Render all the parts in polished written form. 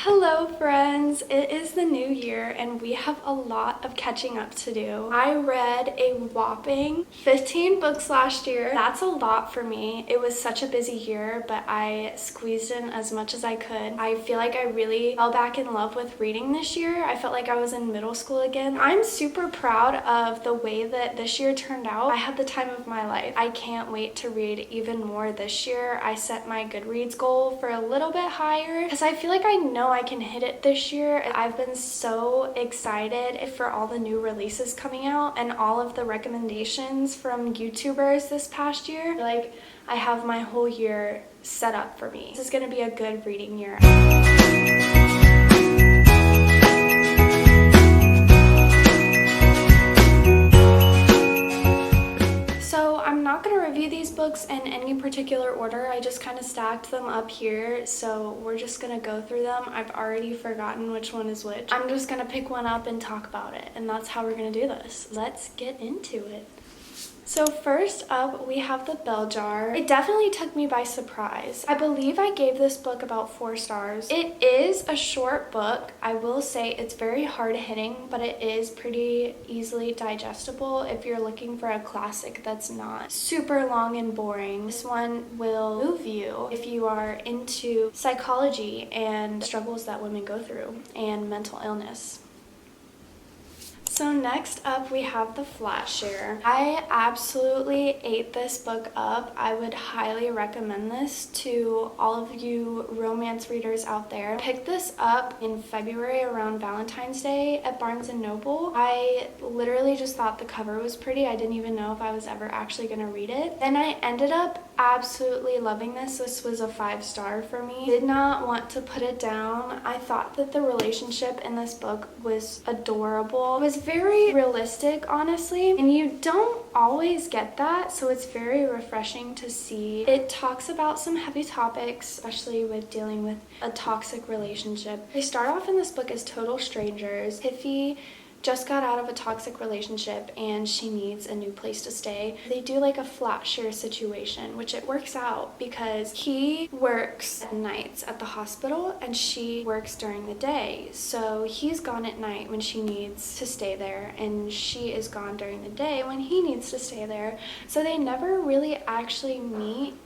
Hello friends, it is the new year and we have a lot of catching up to do. I read a whopping 15 books last year. That's a lot for me. It was such a busy year, but I squeezed in as much as I could. I feel like I really fell back in love with reading this year. I felt like I was in middle school again. I'm super proud of the way that this year turned out. I had the time of my life. I can't wait to read even more this year. I set my Goodreads goal for a little bit higher because I feel like I know I can hit it this year. I've been so excited for all the new releases coming out and all of the recommendations from YouTubers this past year. Like, I have my whole year set up for me. This is gonna be a good reading year. I'm not going to review these books in any particular order. I just kind of stacked them up here, so we're just going to go through them. I've already forgotten which one is which. I'm just going to pick one up and talk about it, and that's how we're going to do this. Let's get into it. So first up, we have The Bell Jar. It definitely took me by surprise. I believe I gave this book about 4 stars. It is a short book. I will say it's very hard-hitting, but it is pretty easily digestible if you're looking for a classic that's not super long and boring. This one will move you if you are into psychology and struggles that women go through and mental illness. So next up we have The Flat Share. I absolutely ate this book up. I would highly recommend this to all of you romance readers out there. I picked this up in February around Valentine's Day at Barnes & Noble. I literally just thought the cover was pretty. I didn't even know if I was ever actually going to read it. Then I ended up absolutely loving this. This was a 5-star for me. Did not want to put it down. I thought that the relationship in this book was adorable. It was very realistic, honestly, and you don't always get that, so it's very refreshing to see. It talks about some heavy topics, especially with dealing with a toxic relationship. They start off in this book as total strangers. Tiffy just got out of a toxic relationship and she needs a new place to stay. They do like a flat share situation, which it works out because he works at nights at the hospital and she works during the day. So he's gone at night when she needs to stay there and she is gone during the day when he needs to stay there. So they never really actually meet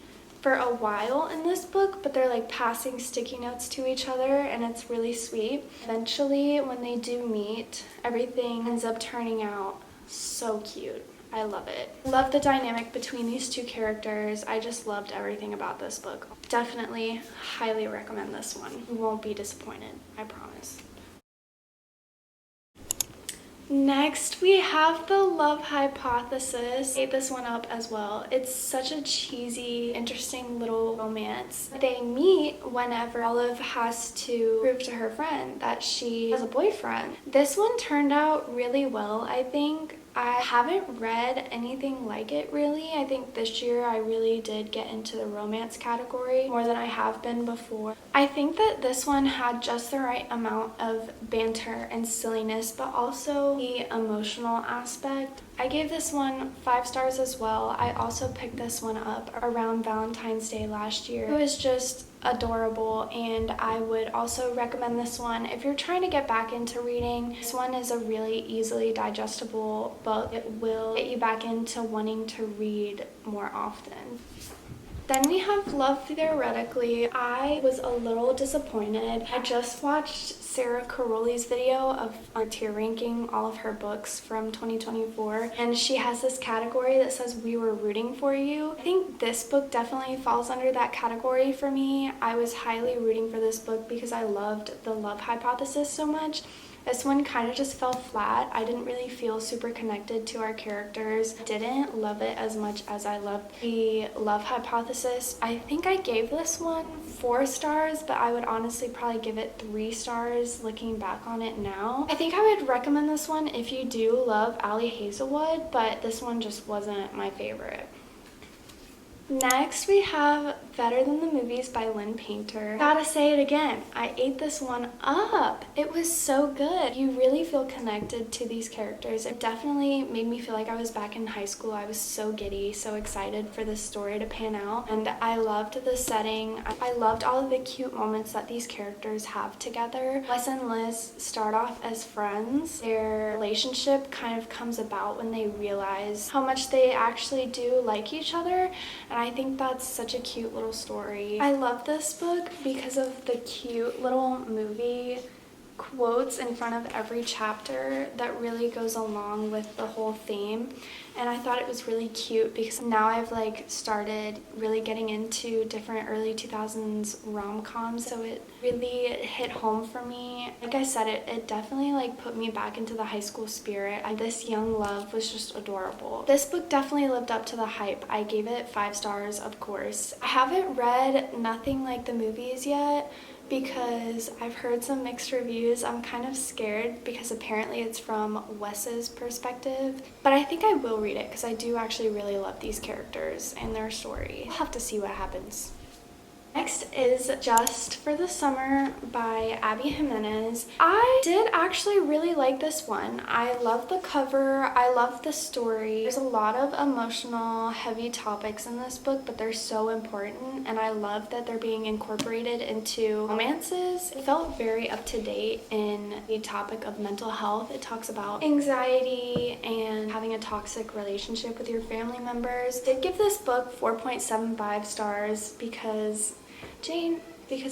for a while in this book, but they're like passing sticky notes to each other and it's really sweet. Eventually, when they do meet, everything ends up turning out so cute. I love it. Love the dynamic between these two characters. I just loved everything about this book. Definitely highly recommend this one. You won't be disappointed, I promise. Next, we have The Love Hypothesis. I ate this one up as well. It's such a cheesy, interesting little romance. They meet whenever Olive has to prove to her friend that she has a boyfriend. This one turned out really well, I think. I haven't read anything like it really. I think this year I really did get into the romance category more than I have been before. I think that this one had just the right amount of banter and silliness, but also the emotional aspect. I gave this one 5 stars as well. I also picked this one up around Valentine's Day last year. It was just adorable and I would also recommend this one if you're trying to get back into reading. This one is a really easily digestible book. It will get you back into wanting to read more often. Then we have Love Theoretically. I was a little disappointed. I just watched Sarah Caroli's video of tier ranking all of her books from 2024, and she has this category that says We Were Rooting For You. I think this book definitely falls under that category for me. I was highly rooting for this book because I loved The Love Hypothesis so much. This one kind of just fell flat. I didn't really feel super connected to our characters. Didn't love it as much as I loved The Love Hypothesis. I think I gave this one 4 stars, but I would honestly probably give it 3 stars looking back on it now. I think I would recommend this one if you do love Ali Hazelwood, but this one just wasn't my favorite. Next, we have Better Than the Movies by Lynn Painter. Gotta say it again, I ate this one up. It was so good. You really feel connected to these characters. It definitely made me feel like I was back in high school. I was so giddy, so excited for this story to pan out. And I loved the setting. I loved all of the cute moments that these characters have together. Wes and Liz start off as friends. Their relationship kind of comes about when they realize how much they actually do like each other. And I think that's such a cute little story. I love this book because of the cute little movie quotes in front of every chapter that really goes along with the whole theme. And I thought it was really cute because now I've like started really getting into different early 2000s rom-coms, so it really hit home for me. Like I said, it definitely like put me back into the high school spirit. This young love was just adorable. This book definitely lived up to the hype. I gave it 5 stars, of course. I haven't read Nothing Like the Movies yet because I've heard some mixed reviews. I'm kind of scared because apparently it's from Wes's perspective, but I think I will read it because I do actually really love these characters and their story. I'll have to see what happens. Next is Just for the Summer by Abby Jimenez. I did actually really like this one. I love the cover. I love the story. There's a lot of emotional, heavy topics in this book, but they're so important, and I love that they're being incorporated into romances. It felt very up to date in the topic of mental health. It talks about anxiety and having a toxic relationship with your family members. I did give this book 4.75 stars because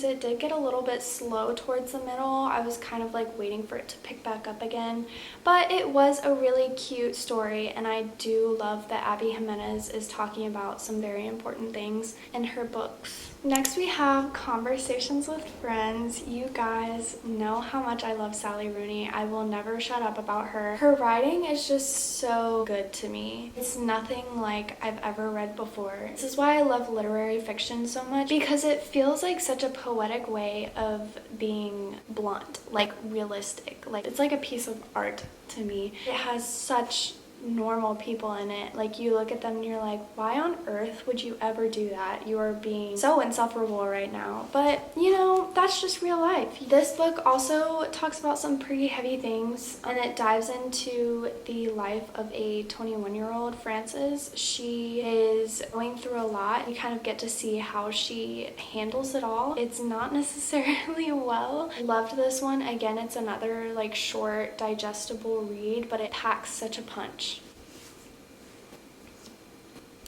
it did get a little bit slow towards the middle. I was kind of like waiting for it to pick back up again, but it was a really cute story, and I do love that Abby Jimenez is talking about some very important things in her books. Next, we have Conversations with Friends. You guys know how much I love Sally Rooney. I will never shut up about her. Her writing is just so good to me. It's nothing like I've ever read before. This is why I love literary fiction so much, because it feels like such a poetic way of being blunt, like realistic. Like it's like a piece of art to me. It has such normal people in it. Like you look at them and you're like, why on earth would you ever do that? You are being so insufferable right now. But you know, that's just real life. This book also talks about some pretty heavy things, and it dives into the life of a 21-year-old Frances. She is going through a lot. You kind of get to see how she handles it all. It's not necessarily well. I loved this one. Again, it's another like short, digestible read, but it packs such a punch.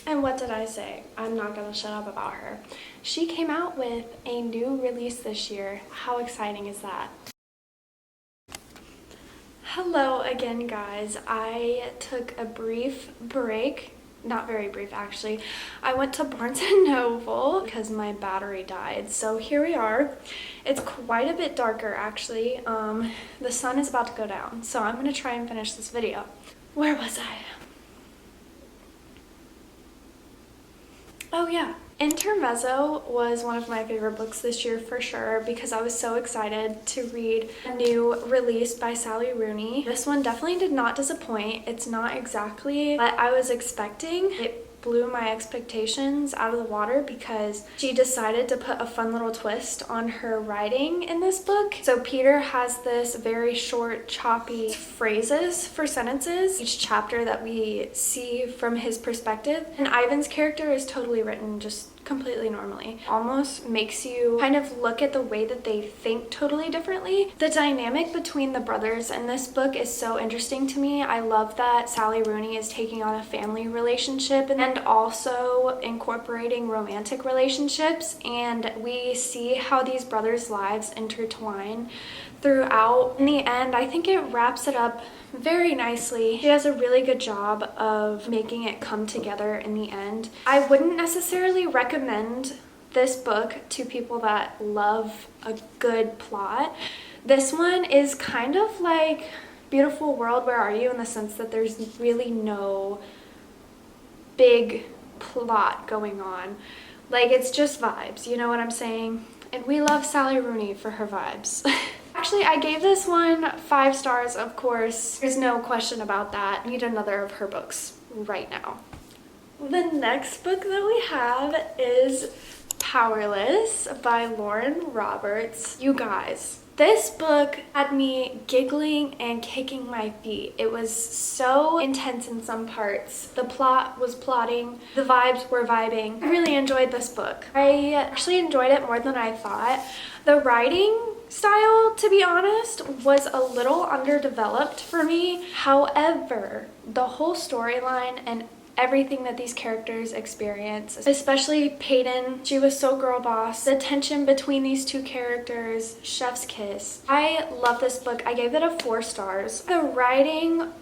And what did I say? I'm not gonna shut up about her. She came out with a new release this year. How exciting is that? Hello again, guys. I took a brief break. Not very brief, actually. I went to Barnes & Noble because my battery died. So here we are. It's quite a bit darker, actually. The sun is about to go down, so I'm gonna try and finish this video. Where was I? Oh yeah. Intermezzo was one of my favorite books this year for sure because I was so excited to read a new release by Sally Rooney. This one definitely did not disappoint. It's not exactly what I was expecting. It blew my expectations out of the water because she decided to put a fun little twist on her writing in this book. So Peter has this very short, choppy phrases for sentences, each chapter that we see from his perspective. And Ivan's character is totally written just completely normally. Almost makes you kind of look at the way that they think totally differently. The dynamic between the brothers in this book is so interesting to me. I love that Sally Rooney is taking on a family relationship and also incorporating romantic relationships, and we see how these brothers' lives intertwine throughout. In the end, I think it wraps it up very nicely. She does a really good job of making it come together in the end. I wouldn't necessarily recommend this book to people that love a good plot. This one is kind of like Beautiful World, Where Are You? In the sense that there's really no big plot going on. Like, it's just vibes, you know what I'm saying? And we love Sally Rooney for her vibes. Actually, I gave this one 5 stars, of course. There's no question about that. I need another of her books right now. The next book that we have is Powerless by Lauren Roberts. You guys, this book had me giggling and kicking my feet. It was so intense in some parts. The plot was plotting, the vibes were vibing. I really enjoyed this book. I actually enjoyed it more than I thought. The writing style, to be honest, was a little underdeveloped for me. However, the whole storyline and everything that these characters experience, especially Peyton, she was so girl boss. The tension between these two characters, chef's kiss. I love this book. I gave it a 4 stars. The writing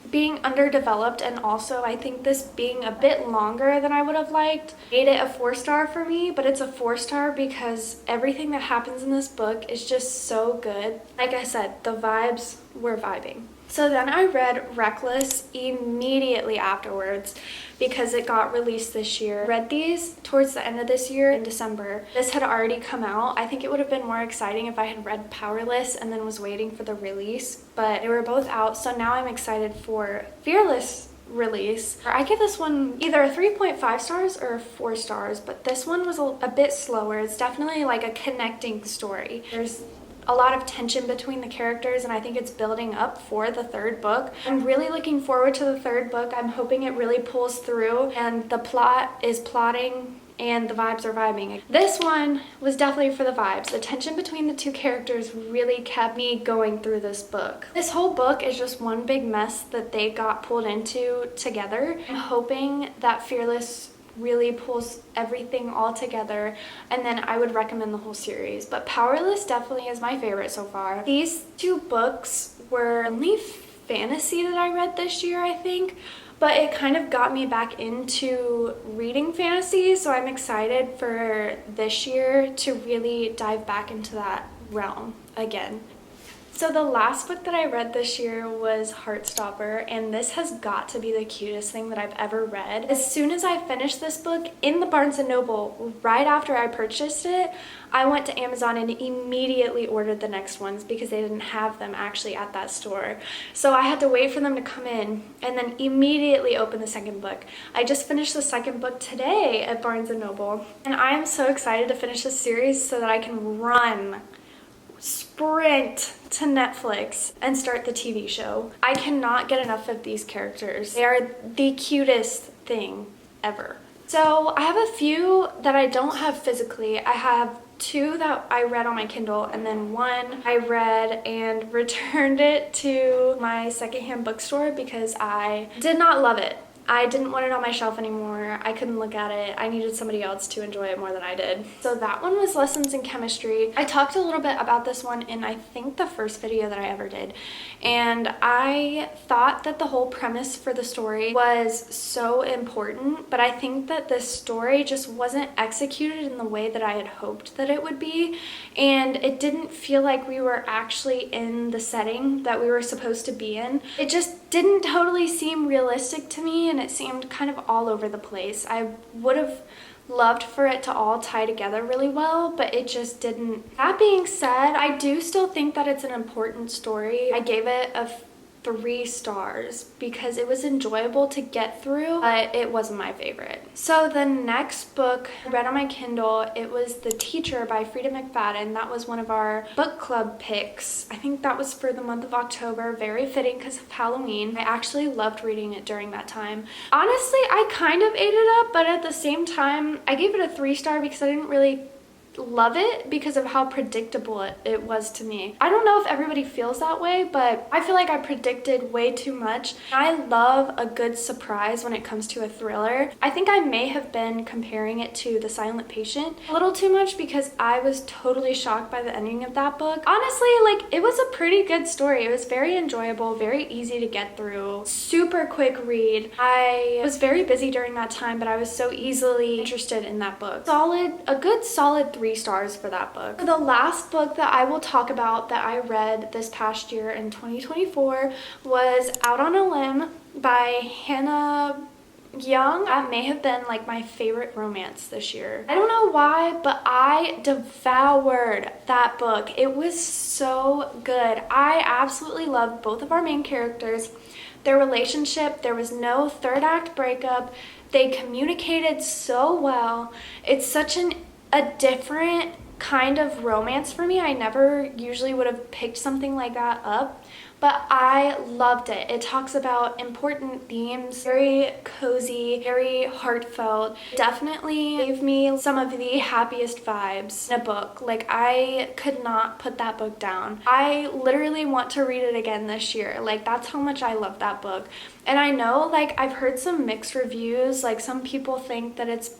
being underdeveloped, and also I think this being a bit longer than I would have liked, made it a 4-star for me, but it's a 4-star because everything that happens in this book is just so good. Like I said, the vibes were vibing. So then I read Reckless immediately afterwards because it got released this year. I read these towards the end of this year in December. This had already come out. I think it would have been more exciting if I had read Powerless and then was waiting for the release, but they were both out. So now I'm excited for Fearless release. I give this one either a 3.5 stars or 4 stars, but this one was a bit slower. It's definitely like a connecting story. There's a lot of tension between the characters, and I think it's building up for the 3rd book. I'm really looking forward to the 3rd book. I'm hoping it really pulls through and the plot is plotting and the vibes are vibing. This one was definitely for the vibes. The tension between the two characters really kept me going through this book. This whole book is just one big mess that they got pulled into together. I'm hoping that Fearless really pulls everything all together, and then I would recommend the whole series. But Powerless definitely is my favorite so far. These 2 books were only fantasy that I read this year, I think, but it kind of got me back into reading fantasy, so I'm excited for this year to really dive back into that realm again. So the last book that I read this year was Heartstopper, and this has got to be the cutest thing that I've ever read. As soon as I finished this book in the Barnes & Noble, right after I purchased it, I went to Amazon and immediately ordered the next ones because they didn't have them actually at that store. So I had to wait for them to come in and then immediately open the 2nd book. I just finished the 2nd book today at Barnes & Noble, and I am so excited to finish this series so that I can sprint to Netflix and start the TV show. I cannot get enough of these characters. They are the cutest thing ever. So I have a few that I don't have physically. I have 2 that I read on my Kindle, and then 1 I read and returned it to my secondhand bookstore because I did not love it. I didn't want it on my shelf anymore. I couldn't look at it. I needed somebody else to enjoy it more than I did. So that one was Lessons in Chemistry. I talked a little bit about this one in I think the first video that I ever did. And I thought that the whole premise for the story was so important, but I think that this story just wasn't executed in the way that I had hoped that it would be. And it didn't feel like we were actually in the setting that we were supposed to be in. It just didn't totally seem realistic to me, and it seemed kind of all over the place. I would have loved for it to all tie together really well, but it just didn't. That being said, I do still think that it's an important story. I gave it a 3 stars because it was enjoyable to get through, but it wasn't my favorite. So the next book I read on my Kindle, it was The Teacher by Frida McFadden. That was one of our book club picks. I think that was for the month of October. Very fitting because of Halloween. I actually loved reading it during that time. Honestly, I kind of ate it up, but at the same time, I gave it a 3 star because I didn't really love it because of how predictable it was to me. I don't know if everybody feels that way, but I feel like I predicted way too much. I love a good surprise when it comes to a thriller. I think I may have been comparing it to The Silent Patient a little too much because I was totally shocked by the ending of that book. Honestly, like, it was a pretty good story. It was very enjoyable, very easy to get through, super quick read. I was very busy during that time, but I was so easily interested in that book. A good solid 3 stars for that book. The last book that I will talk about that I read this past year in 2024 was Out on a Limb by Hannah Young. That may have been like my favorite romance this year. I don't know why, but I devoured that book. It was so good. I absolutely loved both of our main characters, their relationship. There was no 3rd act breakup. They communicated so well. It's such a different kind of romance for me. I never usually would have picked something like that up, but I loved it. It talks about important themes, very cozy, very heartfelt. Definitely gave me some of the happiest vibes in a book. Like, I could not put that book down. I literally want to read it again this year. Like, that's how much I love that book. And I know, like, I've heard some mixed reviews. Like, some people think that it's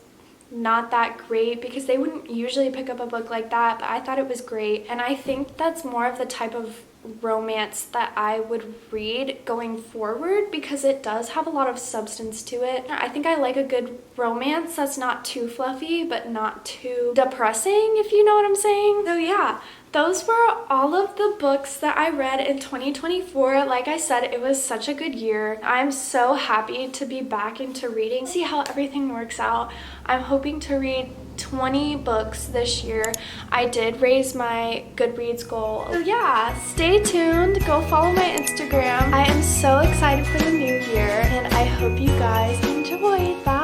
not that great because they wouldn't usually pick up a book like that, but I thought it was great. And I think that's more of the type of romance that I would read going forward because it does have a lot of substance to it. I think I like a good romance that's not too fluffy but not too depressing, if you know what I'm saying. So yeah, those were all of the books that I read in 2024. Like I said, it was such a good year. I'm so happy to be back into reading. See how everything works out. I'm hoping to read 20 books this year. I did raise my Goodreads goal. So yeah, stay tuned. Go follow my Instagram. I am so excited for the new year and I hope you guys enjoy. Bye.